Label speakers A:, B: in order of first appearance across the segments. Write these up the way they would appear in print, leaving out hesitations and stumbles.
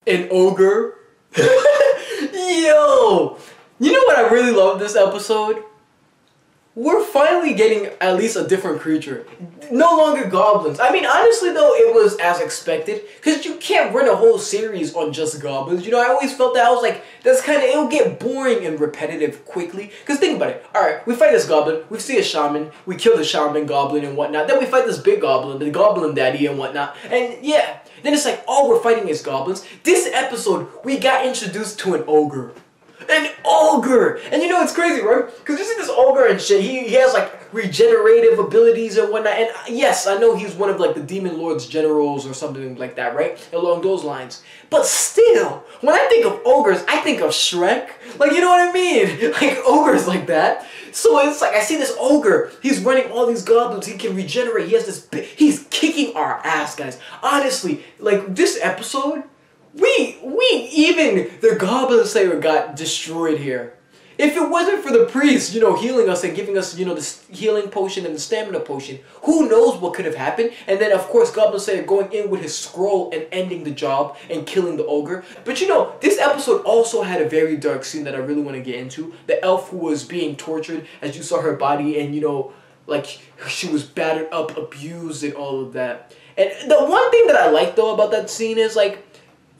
A: An ogre? Yo! You know what I really love this episode? We're finally getting at least a different creature. No longer goblins. I mean, honestly though, it was as expected. Because you can't run a whole series on just goblins. You know, I always felt that. I was like, that's kind of, it'll get boring and repetitive quickly. Because think about it. Alright, we fight this goblin. We see a shaman. We kill the shaman goblin and whatnot. Then we fight this big goblin, the goblin daddy and whatnot. And yeah, then it's like, all we're fighting is goblins. This episode, we got introduced to an ogre. An ogre! And you know it's crazy, right? Because you see this ogre and shit, he has like regenerative abilities and whatnot. And yes, I know he's one of like the demon lord's generals or something like that, right? Along those lines. But still, when I think of ogres, I think of Shrek. Like, you know what I mean? Like ogres like that. So it's like, I see this ogre, he's running all these goblins, he can regenerate, he has this he's kicking our ass, guys. Honestly, like this episode, even the Goblin Slayer got destroyed here. If it wasn't for the priest, you know, healing us and giving us, you know, this healing potion and the stamina potion, who knows what could have happened? And then, of course, Goblin Slayer going in with his scroll and ending the job and killing the ogre. But you know, this episode also had a very dark scene that I really want to get into. The elf who was being tortured, as you saw her body, and you know, like she was battered up, abused, and all of that. And the one thing that I like though about that scene is like,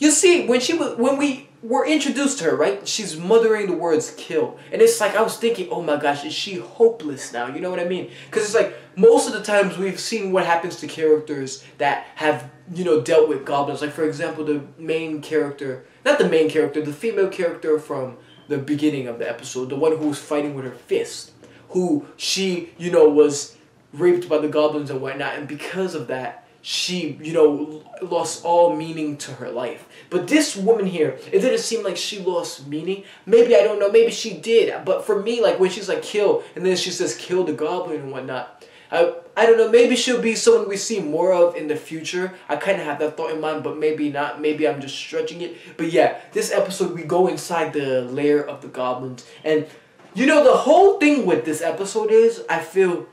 A: you see, when we were introduced to her, right? She's muttering the words "kill," and it's like I was thinking, oh my gosh, is she hopeless now? You know what I mean? Because it's like most of the times we've seen what happens to characters that have, you know, dealt with goblins. Like for example, the main character, not the main character, the female character from the beginning of the episode, the one who was fighting with her fist, who she, you know, was raped by the goblins and whatnot, and because of that, she, you know, lost all meaning to her life. But this woman here, it didn't seem like she lost meaning. Maybe, I don't know, maybe she did. But for me, like when she's like kill, and then she says kill the goblin and whatnot, I don't know, maybe she'll be someone we see more of in the future. I kind of have that thought in mind, but maybe not. Maybe I'm just stretching it. But yeah, this episode we go inside the lair of the goblins. And you know, the whole thing with this episode is, I feel,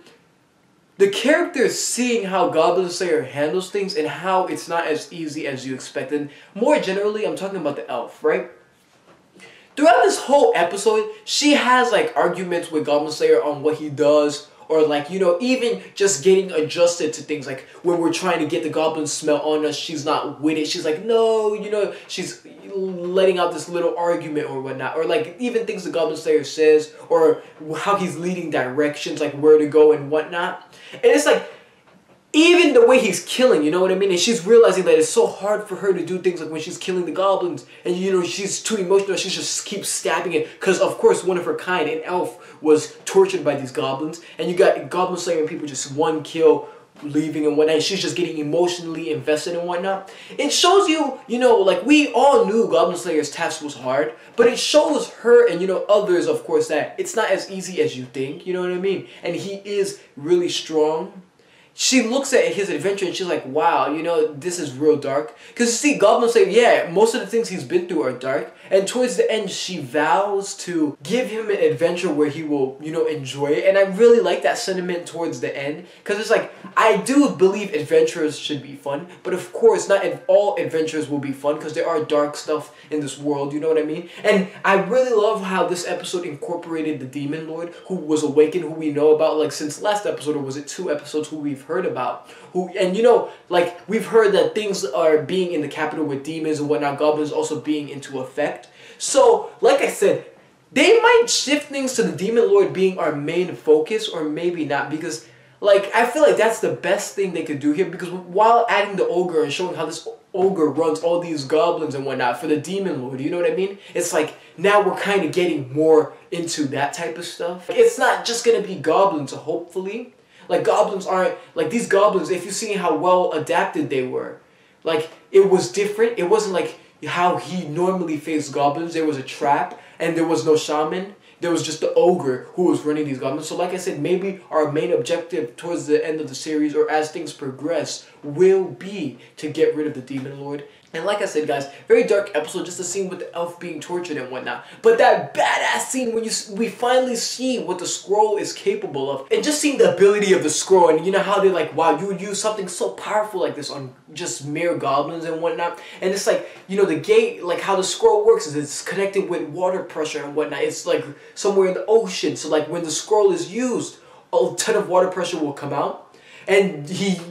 A: the characters seeing how Goblin Slayer handles things and how it's not as easy as you expect. And more generally, I'm talking about the elf, right? Throughout this whole episode, she has like arguments with Goblin Slayer on what he does, or like, you know, even just getting adjusted to things. Like when we're trying to get the goblin smell on us, she's not with it. She's like, no, you know, she's letting out this little argument or whatnot. Or like even things the Goblin Slayer says, or how he's leading directions, like where to go and whatnot. And it's like, even the way he's killing, you know what I mean? And she's realizing that it's so hard for her to do things like when she's killing the goblins. And you know, she's too emotional. She just keeps stabbing it. Because of course, one of her kind, an elf, was tortured by these goblins. And you got Goblin Slayer and people just one kill, leaving and whatnot. And she's just getting emotionally invested and whatnot. It shows you, you know, like we all knew Goblin Slayer's task was hard. But it shows her and, you know, others, of course, that it's not as easy as you think. You know what I mean? And he is really strong. She looks at his adventure and she's like, wow, you know, this is real dark. Because you see, Goblin Slayer, yeah, most of the things he's been through are dark. And towards the end, she vows to give him an adventure where he will, you know, enjoy it. And I really like that sentiment towards the end. Because it's like, I do believe adventures should be fun. But of course, not all adventures will be fun. Because there are dark stuff in this world, you know what I mean? And I really love how this episode incorporated the Demon Lord, who was awakened, who we know about, like, since last episode, or was it 2 episodes, who we've heard about, who, and you know, like we've heard that things are being in the capital with demons and whatnot, goblins also being into effect. So like I said, they might shift things to the Demon Lord being our main focus, or maybe not, because like I feel like that's the best thing they could do here, because while adding the ogre and showing how this ogre runs all these goblins and whatnot for the Demon Lord, you know what I mean? It's like now we're kind of getting more into that type of stuff. It's not just gonna be goblins, hopefully. Like, goblins aren't, like, these goblins, if you see how well adapted they were, like, it was different. It wasn't like how he normally faced goblins. There was a trap, and there was no shaman. There was just the ogre who was running these goblins. So like I said, maybe our main objective towards the end of the series, or as things progress, will be to get rid of the Demon Lord. And like I said, guys, very dark episode, just a scene with the elf being tortured and whatnot. But that badass scene when we finally see what the scroll is capable of, and just seeing the ability of the scroll, and you know how they're like, wow, you would use something so powerful like this on just mere goblins and whatnot. And it's like, you know, the gate, like how the scroll works is it's connected with water pressure and whatnot. It's like somewhere in the ocean. So like when the scroll is used, a ton of water pressure will come out. And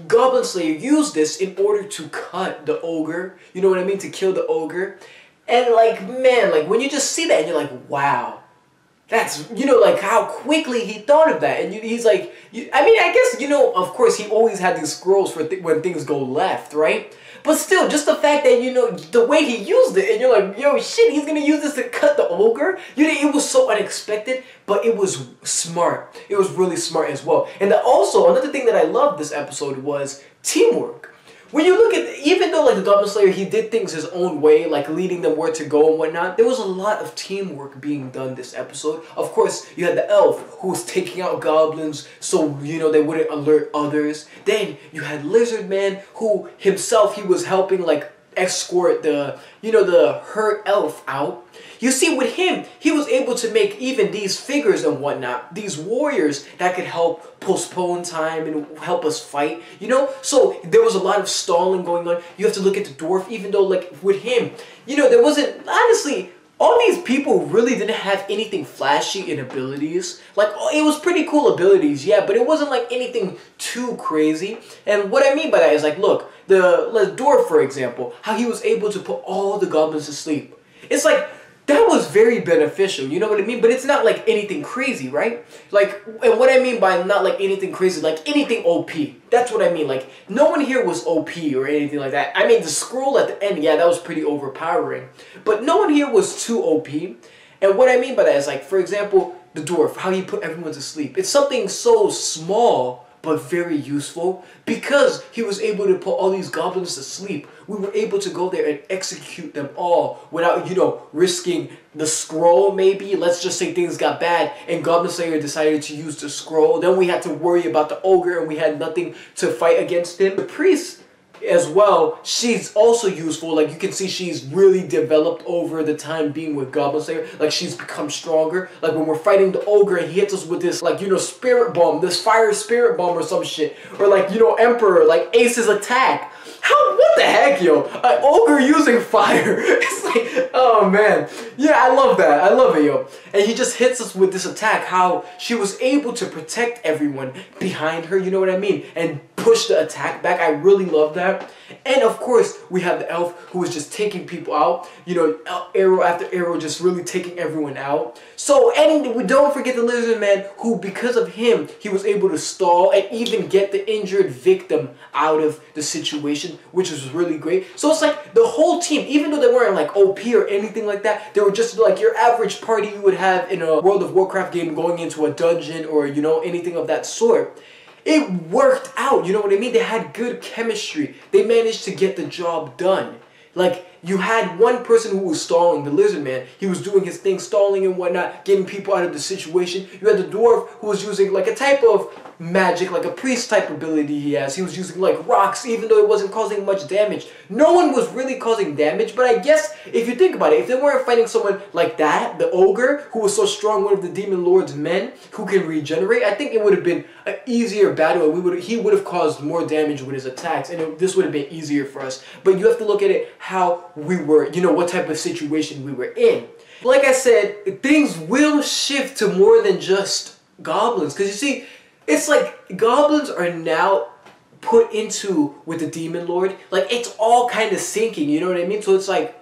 A: Goblin Slayer used this in order to cut the ogre, you know what I mean, to kill the ogre. And like, man, like when you just see that and you're like, wow, that's, you know, like how quickly he thought of that. And he's like, I mean, I guess, you know, of course he always had these scrolls for when things go left, right? But still, just the fact that, you know, the way he used it, and you're like, yo, shit, he's gonna use this to cut the ogre? You know, it was so unexpected, but it was smart. It was really smart as well. And also, another thing that I loved this episode was teamwork. When you look at, even though like the Goblin Slayer, he did things his own way, like leading them where to go and whatnot, there was a lot of teamwork being done this episode. Of course, you had the elf who was taking out goblins so, you know, they wouldn't alert others. Then you had Lizard Man who himself, he was helping like escort the, you know, the hurt elf out. You see, with him, he was able to make even these figures and whatnot, these warriors that could help postpone time and help us fight, you know? So there was a lot of stalling going on. You have to look at the dwarf, even though like with him, you know, there wasn't, honestly, all these people really didn't have anything flashy in abilities. Like, it was pretty cool abilities, yeah, but it wasn't like anything too crazy. And what I mean by that is like, look, the dwarf, for example, how he was able to put all the goblins to sleep. It's like, that was very beneficial, you know what I mean? But it's not like anything crazy, right? Like, and what I mean by not like anything crazy, like anything OP. That's what I mean. Like, no one here was OP or anything like that. I mean, the scroll at the end, yeah, that was pretty overpowering. But no one here was too OP. And what I mean by that is like, for example, the dwarf, how he put everyone to sleep. It's something so small, but very useful, because he was able to put all these goblins to sleep. We were able to go there and execute them all without, you know, risking the scroll maybe. Let's just say things got bad and Goblin Slayer decided to use the scroll. Then we had to worry about the ogre and we had nothing to fight against him. The priest as well, she's also useful. Like, you can see she's really developed over the time being with Goblin Slayer. Like, she's become stronger. Like, when we're fighting the ogre and he hits us with this, like, you know, spirit bomb, this fire spirit bomb or some shit. Or like, you know, Emperor, like Ace's attack. What the heck, yo? An ogre using fire. It's like, oh man. Yeah, I love that. I love it, yo. And he just hits us with this attack, how she was able to protect everyone behind her, you know what I mean? And push the attack back. I really love that. And of course, we have the elf who was just taking people out. You know, arrow after arrow, just really taking everyone out. So, and we don't forget the Lizard Man, who because of him, he was able to stall and even get the injured victim out of the situation, which was really great. So it's like the whole team, even though they weren't like OP or anything like that, they were just like your average party you would have in a World of Warcraft game going into a dungeon or, you know, anything of that sort. It worked out, you know what I mean? They had good chemistry. They managed to get the job done. Like, you had one person who was stalling, the Lizard Man. He was doing his thing, stalling and whatnot, getting people out of the situation. You had the dwarf who was using like a type of magic, like a priest type ability he has. He was using like rocks, even though it wasn't causing much damage. No one was really causing damage, but I guess if you think about it, if they weren't fighting someone like that, the ogre, who was so strong, one of the demon lord's men, who can regenerate, I think it would have been an easier battle, and he would have caused more damage with his attacks, and this would have been easier for us. But you have to look at it how we were, you know, what type of situation we were in. Like I said, things will shift to more than just goblins, because you see, it's like goblins are now put into with the demon lord. Like, it's all kind of sinking, you know what I mean? So it's like,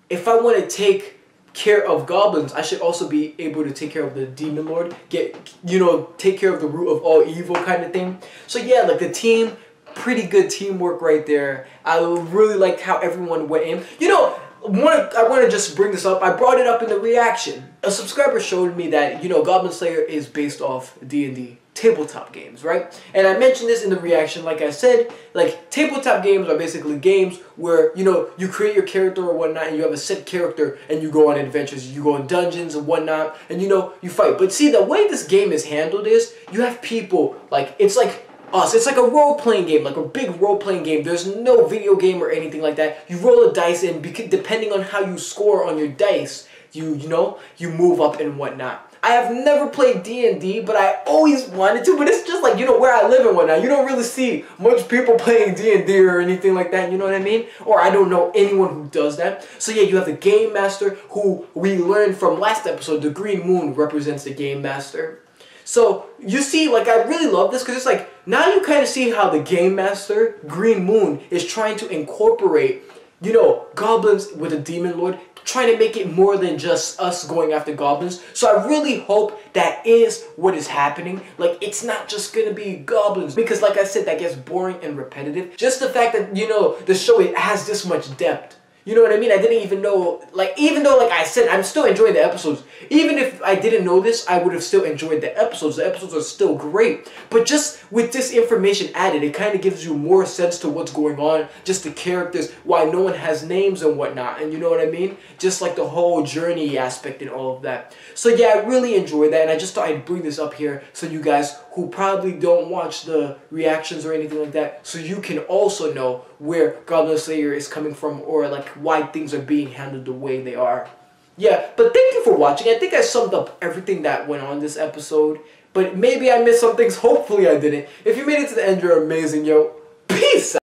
A: if I want to take care of goblins, I should also be able to take care of the demon lord, take care of the root of all evil kind of thing. So yeah, like the team, pretty good teamwork right there. I really liked how everyone went in. You know, I want to just bring this up. I brought it up in the reaction. A subscriber showed me that, you know, Goblin Slayer is based off D&D tabletop games, right? And I mentioned this in the reaction. Like I said, like, tabletop games are basically games where, you know, you create your character or whatnot, and you have a set character, and you go on adventures, you go in dungeons and whatnot, and, you know, you fight. But see, the way this game is handled is, you have people, like, it's like us. It's like a role-playing game, like a big role-playing game. There's no video game or anything like that. You roll a dice, and depending on how you score on your dice, you know, you move up and whatnot. I have never played D&D, but I always wanted to. But it's just like, you know, where I live and whatnot, you don't really see much people playing D&D or anything like that, you know what I mean? Or I don't know anyone who does that. So yeah, you have the Game Master, who we learned from last episode, the Green Moon represents the Game Master. So, you see, like, I really love this, because it's like, now you kind of see how the Game Master, Green Moon, is trying to incorporate, you know, goblins with a demon lord, trying to make it more than just us going after goblins. So I really hope that is what is happening. Like, it's not just gonna be goblins, because like I said, that gets boring and repetitive. Just the fact that, you know, the show, it has this much depth. You know what I mean? I didn't even know, like, even though, like I said, I'm still enjoying the episodes. Even if I didn't know this, I would have still enjoyed the episodes. The episodes are still great. But just with this information added, it kind of gives you more sense to what's going on. Just the characters, why no one has names and whatnot. And you know what I mean? Just like the whole journey aspect and all of that. So yeah, I really enjoyed that. And I just thought I'd bring this up here so you guys who probably don't watch the reactions or anything like that, so you can also know where Goblin Slayer is coming from, or like why things are being handled the way they are. Yeah, but thank you for watching. I think I summed up everything that went on this episode, but maybe I missed some things. Hopefully I didn't. If you made it to the end, you're amazing, yo.